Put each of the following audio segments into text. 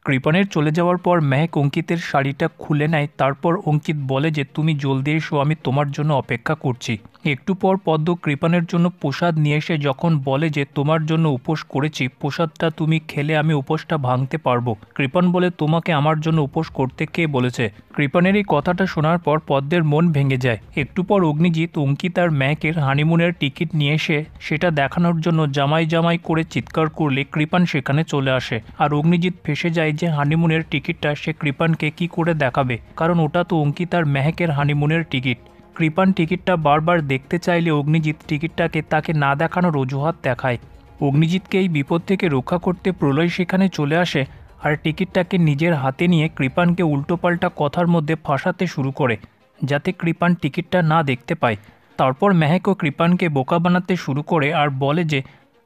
কৃপানের চলে যাওয়ার পর মেহেক অঙ্কিতের শাড়িটা খুলে নেয়। তারপর অঙ্কিত বলে যে তুমি জলদি এসো, আমি তোমার জন্য অপেক্ষা করছি। একটু পর পদ্ম কৃপানের জন্য প্রসাদ নিয়ে এসে যখন বলে যে তোমার জন্য উপোস করেছি, প্রসাদটা তুমি খেলে আমি উপোসটা ভাঙতে পারবো। কৃপান বলে তোমাকে আমার জন্য উপোস করতে কে বলেছে? কৃপানের এই কথাটা শোনার পর পদ্মের মন ভেঙে যায়। একটু পর অগ্নিজিৎ অঙ্কিত আর মেহেকের হানিমুনের টিকিট নিয়ে এসে সেটা দেখানোর জন্য জামাই জামাই করে চিৎকার করলে কৃপান সেখানে চলে আসে। আর অগ্নিজিৎ ফেসে যায় যে হানিমুনের টিকিটটা সে কৃপানকে কি করে দেখাবে, কারণ ওটা তো অঙ্কিত আর মেহেকের হানিমুনের টিকিট। কৃপান টিকিটটা বারবার দেখতে চাইলে অগ্নিজিৎ টিকিটটাকে তাকে না দেখানোর অজুহাত দেখায়। অগ্নিজিৎকে এই বিপদ থেকে রক্ষা করতে প্রলয় সেখানে চলে আসে আর টিকিটটাকে নিজের হাতে নিয়ে কৃপানকে উল্টোপাল্টা কথার মধ্যে ফাঁসাতে শুরু করে, যাতে কৃপান টিকিটটা না দেখতে পায়। তারপর মেহেক ও কৃপানকে বোকা বানাতে শুরু করে আর বলে যে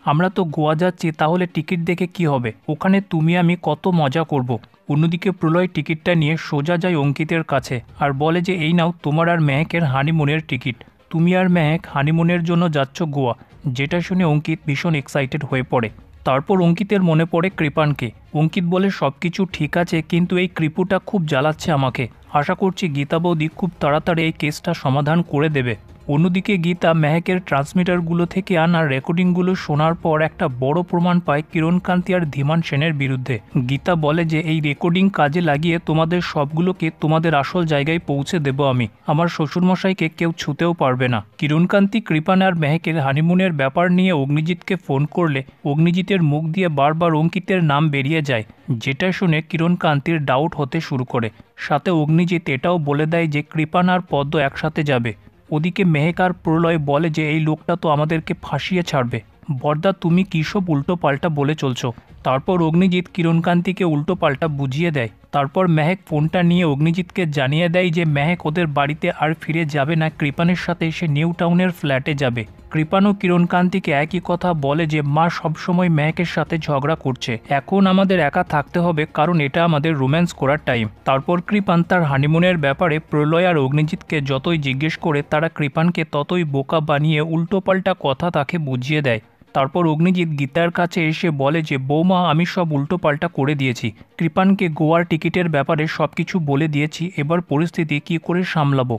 আমরা তো গোয়া যাচ্ছি, তাহলে টিকিট দেখে কি হবে, ওখানে তুমি আমি কত মজা করব। অন্যদিকে প্রলয় টিকিটটা নিয়ে সোজা যায় অঙ্কিতের কাছে আর বলে যে এই নাও তোমার আর মেহেকের হানিমুনের টিকিট, তুমি আর মেহেক হানিমুনের জন্য যাচ্ছ গোয়া। যেটা শুনে অঙ্কিত ভীষণ এক্সাইটেড হয়ে পড়ে। তারপর অঙ্কিতের মনে পড়ে কৃপানকে। অঙ্কিত বলে সব কিছু ঠিক আছে, কিন্তু এই কৃপুটা খুব জ্বালাচ্ছে আমাকে। আশা করছি গীতা বৌদি খুব তাড়াতাড়ি এই কেসটা সমাধান করে দেবে। অন্যদিকে গীতা মেহেকের ট্রান্সমিটারগুলো থেকে আনা রেকর্ডিংগুলো শোনার পর একটা বড় প্রমাণ পায় কিরণকান্তি আর ধীমান সেনের বিরুদ্ধে। গীতা বলে যে এই রেকর্ডিং কাজে লাগিয়ে তোমাদের সবগুলোকে তোমাদের আসল জায়গায় পৌঁছে দেব আমি। আমার শ্বশুরমশাইকে কেউ ছুতেও পারবে না। কিরণকান্তি কৃপান আর মেহেকের হানিমুনের ব্যাপার নিয়ে অগ্নিজিৎকে ফোন করলে অগ্নিজিতের মুখ দিয়ে বারবার অঙ্কিতের নাম বেরিয়ে যায়, যেটা শুনে কিরণকান্তির ডাউট হতে শুরু করে। সাথে অগ্নিজিৎ এটাও বলে দেয় যে কৃপান আর পদ্ম একসাথে যাবে। ওদিকে মেহেক আর প্রলয় বলে যে এই লোকটা তো আমাদেরকে ফাঁসিয়ে ছাড়বে। বর্দা তুমি কী সব উল্টো পাল্টা বলে চলছো? তারপর অগ্নিজিৎ কিরণকান্তিকে উল্টো পাল্টা বুঝিয়ে দেয়। তারপর মেহেক ফোনটা নিয়ে অগ্নিজিৎকে জানিয়ে দেয় যে মেহেক ওদের বাড়িতে আর ফিরে যাবে না, কৃপানের সাথে সে নিউ টাউনের ফ্ল্যাটে যাবে। কৃপান ও কিরণকান্তিকে একই কথা বলে যে মা সবসময় মেহেকের সাথে ঝগড়া করছে, এখন আমাদের একা থাকতে হবে কারণ এটা আমাদের রোম্যান্স করার টাইম। তারপর কৃপান তার হানিমুনের ব্যাপারে প্রলয় আর অগ্নিজিৎকে যতই জিজ্ঞেস করে তারা কৃপানকে ততই বোকা বানিয়ে উল্টোপাল্টা কথা তাকে বুঝিয়ে দেয়। তারপর অগ্নিজিৎ গীতার কাছে এসে বলে যে বৌমা আমি সব উল্টোপাল্টা করে দিয়েছি, কৃপানকে গোয়ার টিকিটের ব্যাপারে সব কিছু বলে দিয়েছি, এবার পরিস্থিতি কী করে সামলাবো।